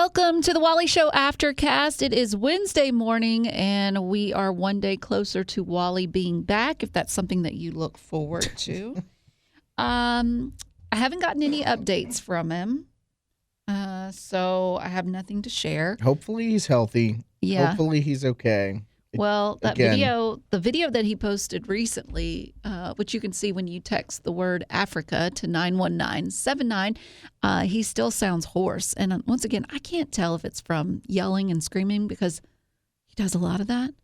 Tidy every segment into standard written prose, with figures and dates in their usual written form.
Welcome to the Wally Show Aftercast. It is Wednesday morning, and we are one day closer to Wally being back, if that's something that you look forward to. I haven't gotten any updates from him, so I have nothing to share. Hopefully he's healthy. Yeah. Hopefully he's okay. Well, the video that he posted recently, which you can see when you text the word Africa to 91979, he still sounds hoarse. And once again, I can't tell if it's from yelling and screaming because he does a lot of that,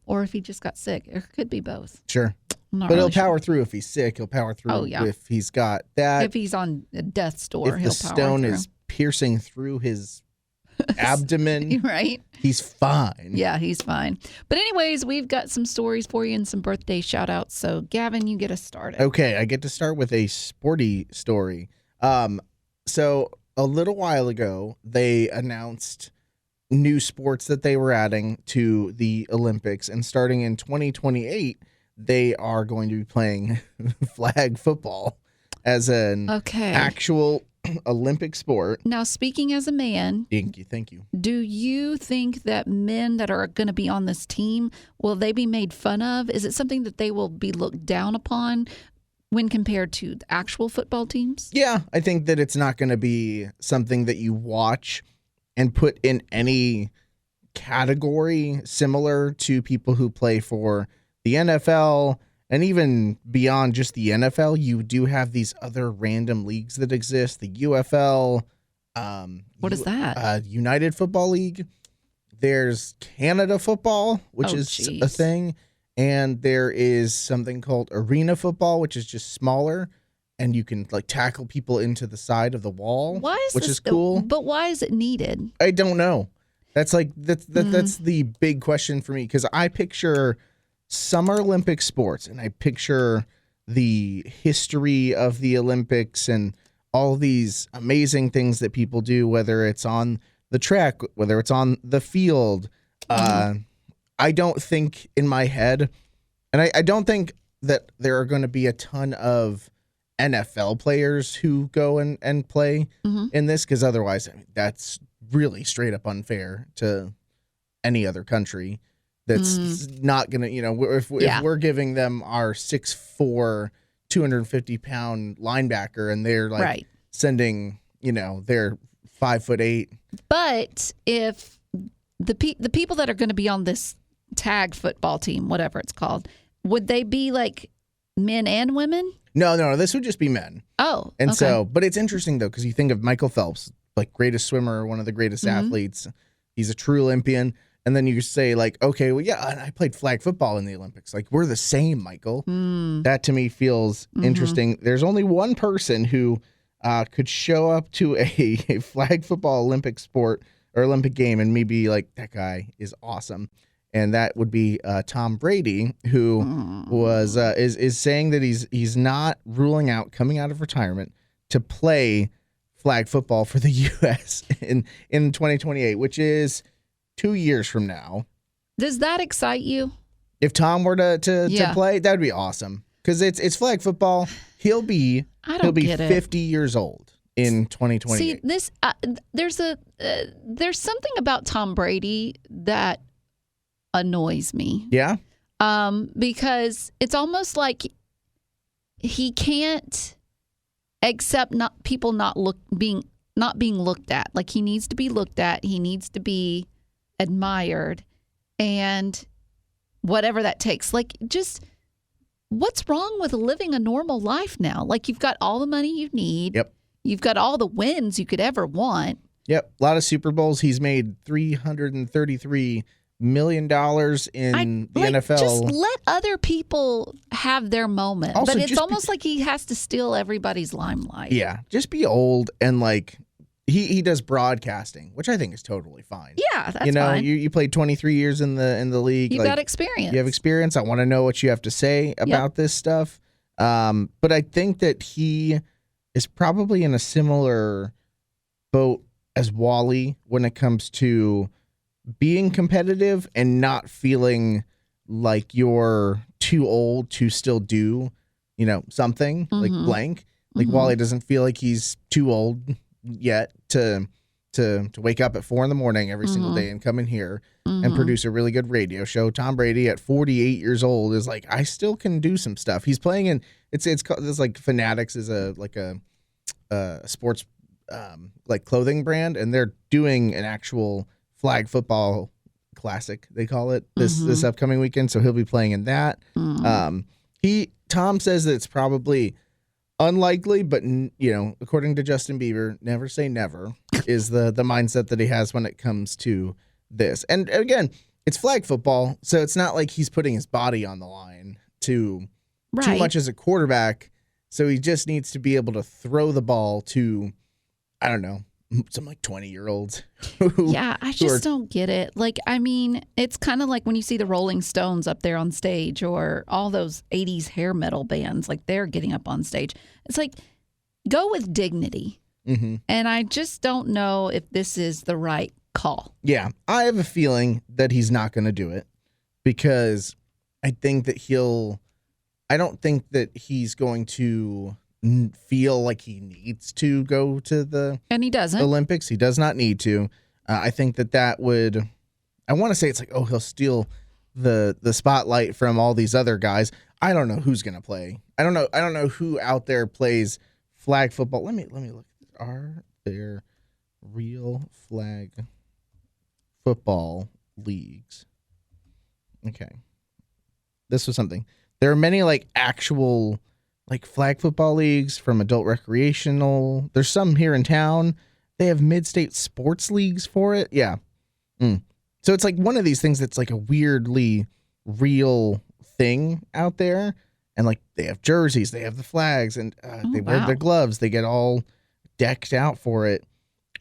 or if he just got sick. It could be both. Sure. But he'll power through if he's sick. He'll power through if he's got that. If he's on death's door, he'll power through. If the stone is piercing through his abdomen, right? He's fine. Yeah, he's fine. But anyways, we've got some stories for you and some birthday shout outs. So Gavin, you get us started. Okay, I get to start with a sporty story. So a little while ago, they announced new sports that they were adding to the Olympics, and starting in 2028, they are going to be playing flag football as an actual Olympic sport. Now, speaking as a man, thank you. Do you think that men that are going to be on this team, will they be made fun of? Is it something that they will be looked down upon when compared to the actual football teams? Yeah, I think that it's not going to be something that you watch and put in any category similar to people who play for the NFL. And even beyond just the NFL, you do have these other random leagues that exist. The UFL. What is that? United Football League. There's Canada Football, which is a thing. And there is something called Arena Football, which is just smaller. And you can like tackle people into the side of the wall, which is cool. But why is it needed? I don't know. That's the big question for me, because I picture Summer Olympic sports, and I picture the history of the Olympics and all these amazing things that people do, whether it's on the track, whether it's on the field. I don't think in my head, and I don't think that there are going to be a ton of NFL players who go and play in this, because otherwise, I mean, that's really straight up unfair to any other country. That's not going to, if we're giving them our 6'4", 250-pound linebacker, and they're like sending, they're 5'8". But if the people that are going to be on this tag football team, whatever it's called, would they be like men and women? No, this would just be men. Oh, and so, but it's interesting though, because you think of Michael Phelps, like greatest swimmer, one of the greatest athletes. He's a true Olympian. And then you say like, okay, well, yeah, and I played flag football in the Olympics. Like, we're the same, Michael. That to me feels interesting. There's only one person who could show up to a flag football Olympic sport or Olympic game and maybe like, that guy is awesome. And that would be Tom Brady, who is saying that he's not ruling out coming out of retirement to play flag football for the U.S. in 2028, which is 2 years from now. Does that excite you? If Tom were to play, that would be awesome, because it's flag football. He'll be 50 years old in 2028. See, this there's something about Tom Brady that annoys me. Yeah. Because it's almost like he can't accept people not being looked at. Like, he needs to be looked at. He needs to be admired, and whatever that takes. Like, just what's wrong with living a normal life now? Like, you've got all the money you need. Yep. You've got all the wins you could ever want. Yep. A lot of Super Bowls. He's made $333 million in the NFL. Just let other people have their moment. Also, but it's almost like he has to steal everybody's limelight. Yeah. Just be old and like, He does broadcasting, which I think is totally fine. Yeah, that's fine. You played 23 years in the league. You've got experience. You have experience. I want to know what you have to say about this stuff. But I think that he is probably in a similar boat as Wally when it comes to being competitive and not feeling like you're too old to still do, something like blank. Like Wally doesn't feel like he's too old yet to to wake up at 4 a.m. every single day and come in here and produce a really good radio show. Tom Brady at 48 years old is like, I still can do some stuff. He's playing in it's called, it's like Fanatics is a sports like clothing brand, and they're doing an actual flag football classic, they call it, this upcoming weekend. So he'll be playing in that. Tom says that it's probably unlikely, but according to Justin Bieber, never say never is the mindset that he has when it comes to this. And again, it's flag football, so it's not like he's putting his body on the line too much as a quarterback. So he just needs to be able to throw the ball to, I don't know, some like 20-year-olds. Yeah, I just don't get it. Like, I mean, it's kind of like when you see the Rolling Stones up there on stage, or all those 80s hair metal bands, like they're getting up on stage. It's like, go with dignity. And I just don't know if this is the right call. Yeah, I have a feeling that he's not going to do it, because I think that I don't think that he's going to feel like he needs to go to the and he doesn't Olympics. He does not need to. I think that would, I want to say it's like, oh, he'll steal the spotlight from all these other guys. I don't know who's going to play. I don't know who out there plays flag football. Let me look. Are there real flag football leagues? Okay. This was something. There are many like actual like flag football leagues from adult recreational. There's some here in town. They have mid-state sports leagues for it. Yeah. So it's like one of these things that's like a weirdly real thing out there. And like they have jerseys, they have the flags, and they wear their gloves. They get all decked out for it.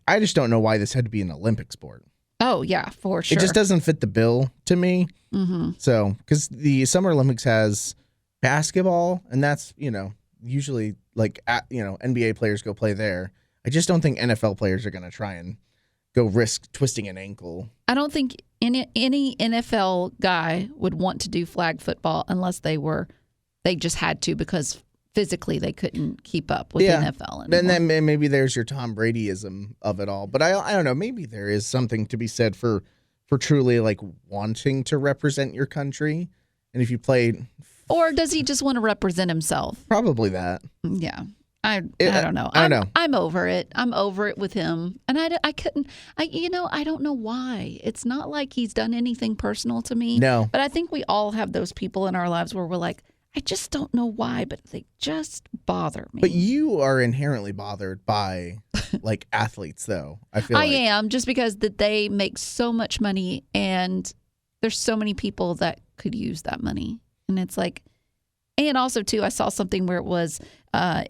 I just don't know why this had to be an Olympic sport. Oh, yeah, for sure. It just doesn't fit the bill to me. So, because the Summer Olympics has basketball, and that's, usually like, NBA players go play there. I just don't think NFL players are going to try and go risk twisting an ankle. I don't think any NFL guy would want to do flag football unless they just had to, because physically they couldn't keep up with NFL anymore. And then maybe there's your Tom Bradyism of it all. But I don't know, maybe there is something to be said for truly like wanting to represent your country. And if you played... Or does he just want to represent himself? Probably that. Yeah. I don't know. I don't know. I'm over it. I'm over it with him. And I don't know why. It's not like he's done anything personal to me. No. But I think we all have those people in our lives where we're like, I just don't know why, but they just bother me. But you are inherently bothered by like athletes, though. I am, just because that they make so much money, and there's so many people that could use that money. And it's like, and also too, I saw something where it was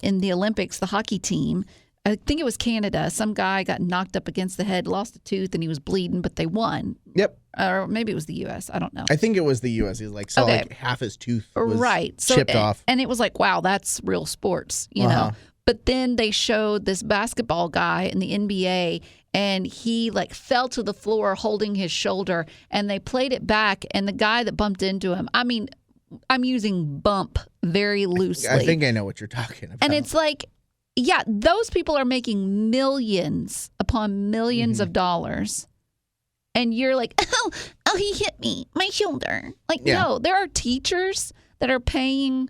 in the Olympics, the hockey team, I think it was Canada, some guy got knocked up against the head, lost a tooth, and he was bleeding, but they won. Yep. Or maybe it was the U.S. I don't know. I think it was the U.S. He like like half his tooth was chipped off. And it was like, wow, that's real sports, you know. But then they showed this basketball guy in the NBA, and he like fell to the floor holding his shoulder, and they played it back, and the guy that bumped into him, I mean, I'm using bump very loosely. I think I know what you're talking about. And it's like, yeah, those people are making millions upon millions of dollars. And you're like, oh, he hit me, my shoulder. Like, no, there are teachers that are paying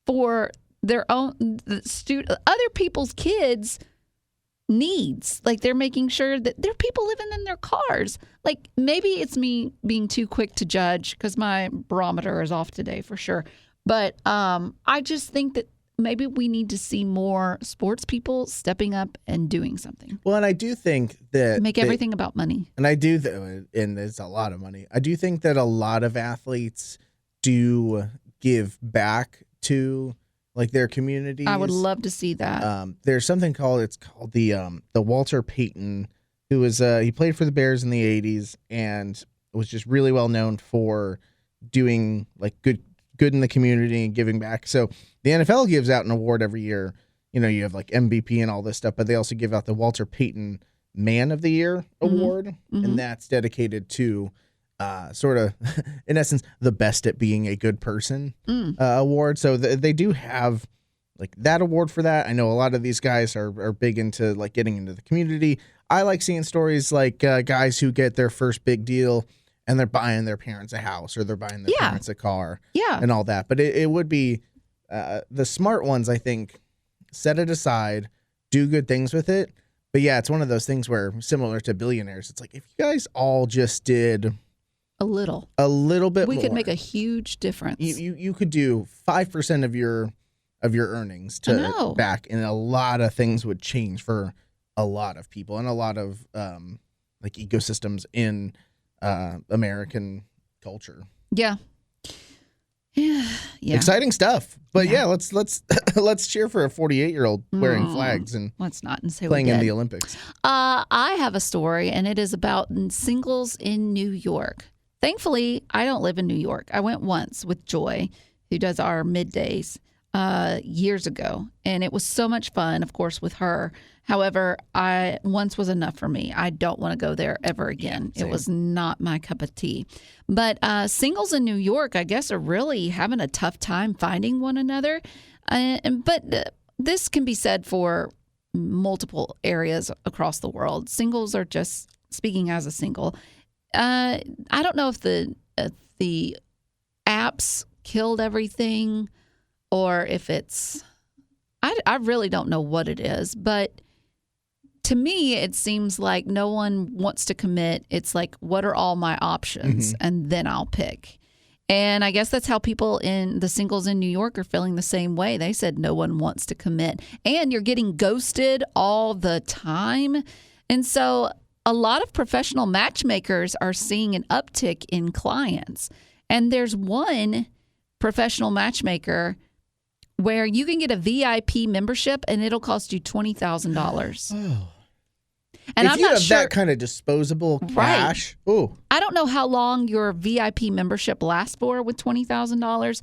for their own other people's kids' needs. Like, they're making sure that there are people living in their cars. Like, maybe it's me being too quick to judge because my barometer is off today for sure. But I just think that maybe we need to see more sports people stepping up and doing something. Well, and I do think that... Make everything about money. And I do, and it's a lot of money. I do think that a lot of athletes do give back to like their communities. I would love to see that. There's something called the Walter Payton, who was he played for the Bears in the 80s and was just really well known for doing like good in the community and giving back. So the NFL gives out an award every year. You know, you have like MVP and all this stuff, but they also give out the Walter Payton Man of the Year award, and that's dedicated to sort of, in essence, the best at being a good person award. So they do have like that award for that. I know a lot of these guys are big into like getting into the community. I like seeing stories like guys who get their first big deal and they're buying their parents a house or they're buying their parents a car and all that. But it would be the smart ones, I think, set it aside, do good things with it. But yeah, it's one of those things where, similar to billionaires, it's like if you guys all just did a little bit we more, could make a huge difference. You could do 5% of your earnings to back, and a lot of things would change for a lot of people and a lot of like ecosystems in American culture. Yeah. Exciting stuff. But yeah, let's let's cheer for a 48-year-old wearing flags and let's not and say playing in the Olympics. I have a story, and it is about singles in New York. Thankfully, I don't live in New York. I went once with Joy, who does our middays, years ago, and it was so much fun, of course, with her. However, once was enough for me. I don't want to go there ever again. It was not my cup of tea. But singles in New York, I guess, are really having a tough time finding one another. But this can be said for multiple areas across the world. Singles are just, speaking as a single, I don't know if the apps killed everything or if it's, I really don't know what it is, but to me, it seems like no one wants to commit. It's like, what are all my options? And then I'll pick. And I guess that's how people in the singles in New York are feeling the same way. They said no one wants to commit. And you're getting ghosted all the time. And so a lot of professional matchmakers are seeing an uptick in clients. And there's one professional matchmaker where you can get a VIP membership and it'll cost you $20,000. Oh. And if I'm you not have sure that kind of disposable cash, ooh. I don't know how long your VIP membership lasts for with $20,000,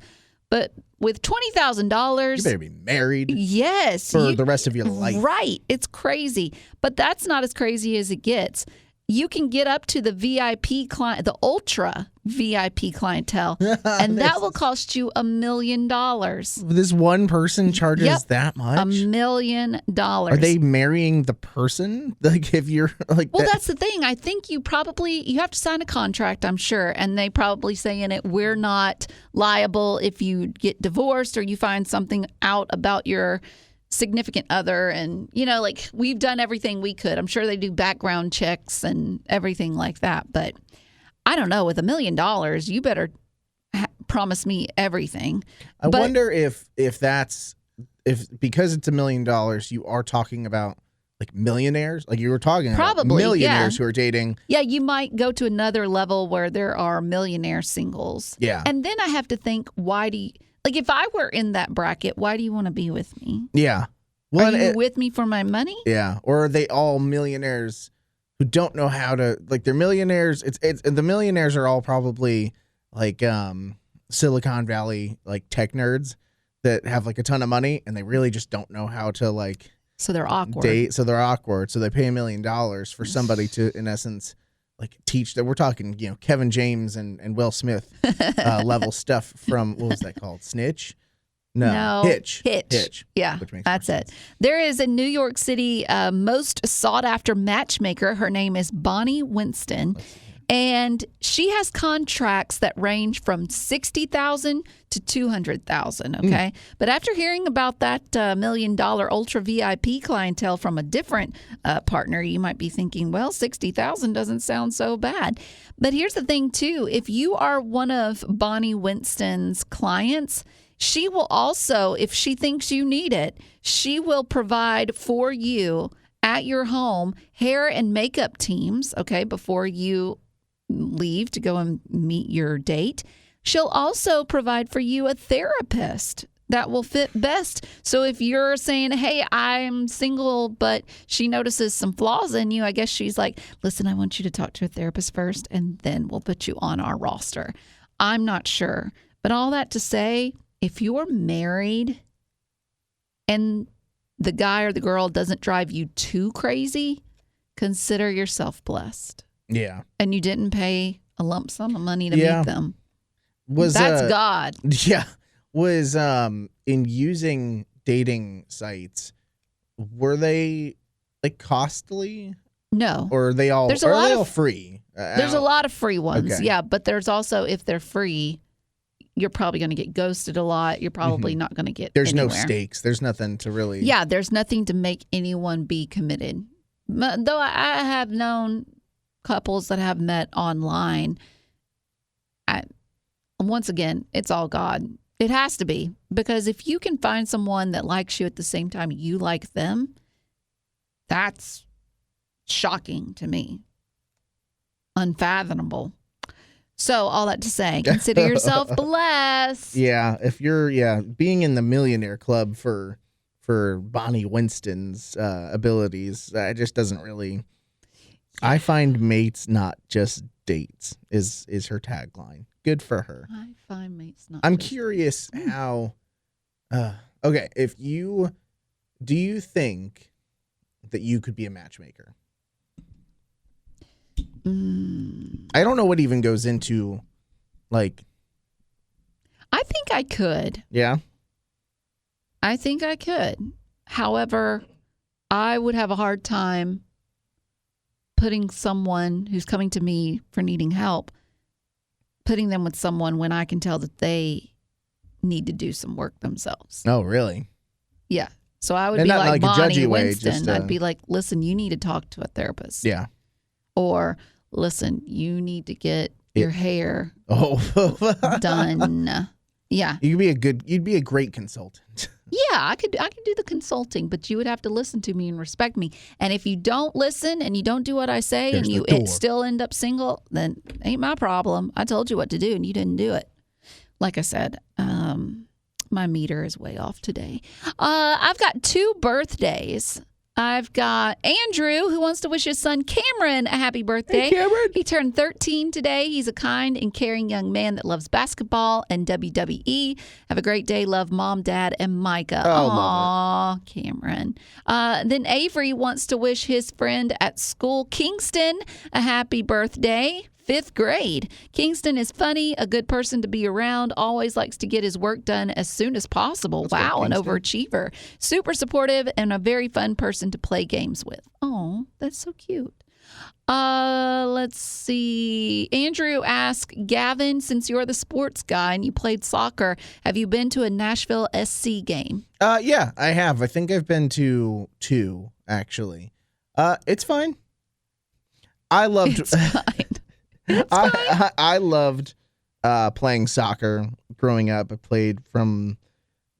but with $20,000, you better be married. Yes, for the rest of your life. Right, it's crazy, but that's not as crazy as it gets. You can get up to the VIP client, the ultra VIP clientele, and that will cost you $1 million. This one person charges that much? $1 million. Are they marrying the person? Like, if you're like, well, that's the thing. I think you have to sign a contract, I'm sure, and they probably say in it, we're not liable if you get divorced or you find something out about your significant other, and like, we've done everything we could. I'm sure they do background checks and everything like that, but I don't know. With $1 million, you better promise me everything. I wonder if because it's $1 million, you are talking about like millionaires, like you were talking about millionaires who are dating. Yeah, you might go to another level where there are millionaire singles. Yeah, and then I have to think, like, if I were in that bracket, why do you want to be with me? Yeah. Well, are you with me for my money? Yeah. Or are they all millionaires who don't know how to, like, they're millionaires. It's the millionaires are all probably like Silicon Valley, like, tech nerds that have like a ton of money and they really just don't know how to, like, so they're awkward. Date. So they're awkward. So they pay $1 million for somebody to, in essence, like, teach that. We're talking, Kevin James and Will Smith level stuff from, what was that called? Snitch? No. Hitch. Yeah, that's it. There is a New York City most sought after matchmaker. Her name is Bonnie Winston. And she has contracts that range from $60,000 to $200,000. Okay. But after hearing about that $1 million ultra VIP clientele from a different partner, you might be thinking, well, $60,000 doesn't sound so bad. But here's the thing, too. If you are one of Bonnie Winston's clients, she will also, if she thinks you need it, she will provide for you at your home hair and makeup teams, okay, before you leave to go and meet your date. She'll also provide for you a therapist that will fit best. So if you're saying, hey, I'm single, but she notices some flaws in you, I guess she's like, listen, I want you to talk to a therapist first, and then we'll put you on our roster. I'm not sure. But all that to say, if you're married and the guy or the girl doesn't drive you too crazy, consider yourself blessed. Yeah. And you didn't pay a lump sum of money to meet them. That's God. Yeah. Was in using dating sites, were they like costly, No. or are they all There's a lot they of- all free? There's a lot of free ones, Okay. yeah, but there's also, if they're free, you're probably going to get ghosted a lot. You're probably not going to get There's no anywhere. stakes. There's nothing to really. Yeah, there's nothing to make anyone be committed. Though I have known couples that have met online. Once again, it's all God. It has to be, because if you can find someone that likes you at the same time you like them, that's shocking to me. Unfathomable. So all that to say, consider yourself blessed. Yeah, if you're being in the millionaire club for Bonnie Winston's abilities, it just doesn't really. I find mates, not just dates, is her tagline. Good for her. I find mates not. I'm just- curious how. Okay, do you think that you could be a matchmaker? I don't know what even goes into, like. I think I could. Yeah. I think I could. However, I would have a hard time putting someone who's coming to me for needing help, putting them with someone when I can tell that they need to do some work themselves. Oh, really? Yeah. So I would And be not like like a Bonnie judgy way, Winston. just, I'd be like, listen, you need to talk to a therapist. Yeah. Or listen, you need to get your hair Oh. done. Yeah. You'd be a great consultant. Yeah, I could do the consulting, but you would have to listen to me and respect me. And if you don't listen and you don't do what I say, There's and the you door. still end up single, then ain't my problem. I told you what to do and you didn't do it. Like I said, my meter is way off today. I've got 2 birthdays. I've got Andrew, who wants to wish his son Cameron a happy birthday. Hey, Cameron. He turned 13 today. He's a kind and caring young man that loves basketball and WWE. Have a great day. Love, Mom, Dad, and Micah. Oh, Aw, Cameron. Then Avery wants to wish his friend at school, Kingston, a happy birthday. 5th grade. Kingston is funny, a good person to be around, always likes to get his work done as soon as possible. Let's go, Wow, an Kingston. overachiever. Super supportive and a very fun person to play games with. Oh, that's so cute. Let's see. Andrew asked, Gavin, since you're the sports guy and you played soccer, have you been to a Nashville SC game? Yeah, I have. I think I've been to 2, actually. It's fine. I loved. It's fine. I loved playing soccer growing up. I played from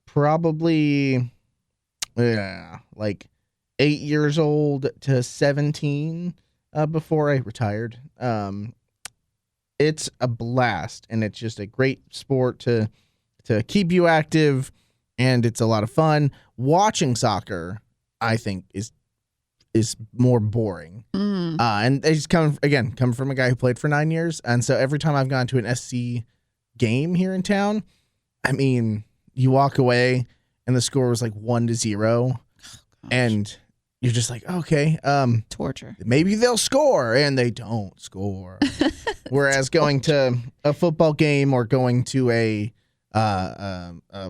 probably like 8 years old to 17 before I retired. It's a blast, and it's just a great sport to keep you active, and it's a lot of fun. Watching soccer, I think, is more boring. And they just come from a guy who played for 9 years. And so every time I've gone to an SC game here in town, I mean, you walk away and the score was like 1-0. And you're just like, okay, Torture. maybe they'll score, and they don't score. Whereas going to a football game or going to a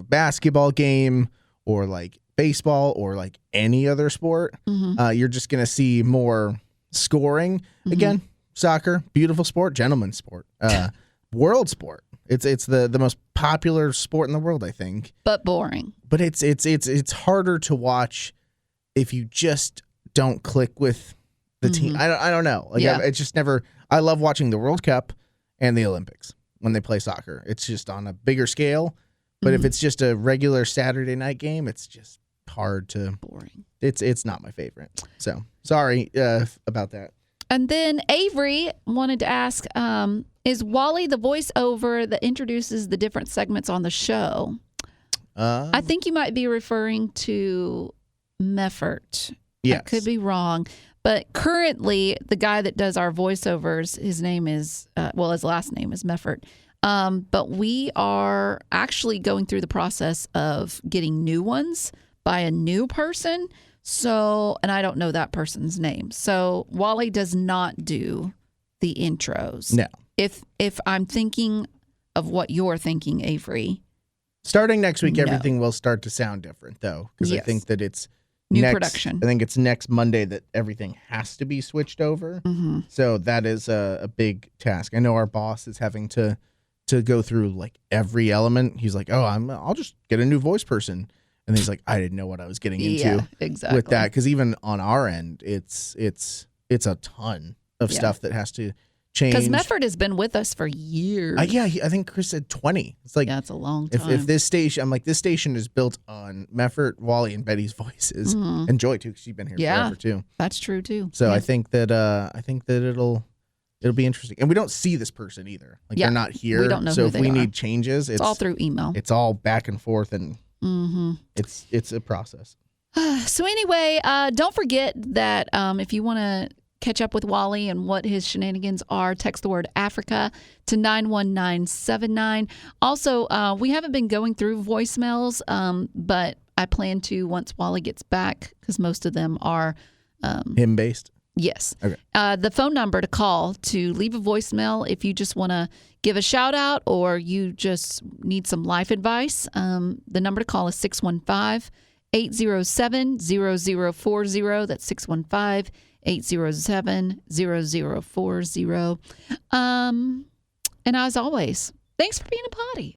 basketball game or like baseball or like any other sport, you're just going to see more scoring. Again, soccer, beautiful sport, gentleman's sport, world sport. It's the most popular sport in the world, I think. But boring. But it's harder to watch if you just don't click with the team. I don't know. Like Yeah. it's just never. I love watching the World Cup and the Olympics when they play soccer. It's just on a bigger scale. But if it's just a regular Saturday night game, it's just hard to. Boring. It's not my favorite. So sorry about that. And then Avery wanted to ask, is Wally the voiceover that introduces the different segments on the show? I think you might be referring to Meffert. Yes. I could be wrong. But currently, the guy that does our voiceovers, his name is, his last name is Meffert. But we are actually going through the process of getting new ones by a new person. So, and I don't know that person's name. So Wally does not do the intros. No. If I'm thinking of what you're thinking, Avery, Starting next week, No. everything will start to sound different, though, because I Yes. think that it's New next, production. I think it's next Monday that everything has to be switched over. Mm-hmm. So that is a big task. I know our boss is having to go through like every element. He's like, "Oh, I'll just get a new voice person," and he's like, "I didn't know what I was getting into Yeah, exactly. with that," because even on our end, it's a ton of Yeah. stuff that has to change. Because Mefford has been with us for years. Yeah, I think Chris said 20. It's like, Yeah, it's a long time. if this station, I'm like, this station is built on Meffert, Wally, and Betty's voices, and Joy too, because she's been here forever too. That's true too. So Yeah. I think that it'll be interesting, and we don't see this person either. Like they're not here. We don't know so who if they we are. need changes, It's all through email. It's all back and forth, and it's a process. So anyway, don't forget that if you want to catch up with Wally and what his shenanigans are, text the word Africa to 91979. Also, we haven't been going through voicemails, but I plan to once Wally gets back, because most of them are Him based. yes. Okay. The phone number to call to leave a voicemail if you just want to give a shout out or you just need some life advice. The number to call is 615-807-0040. That's 615-807-0040. And as always, thanks for being a potty.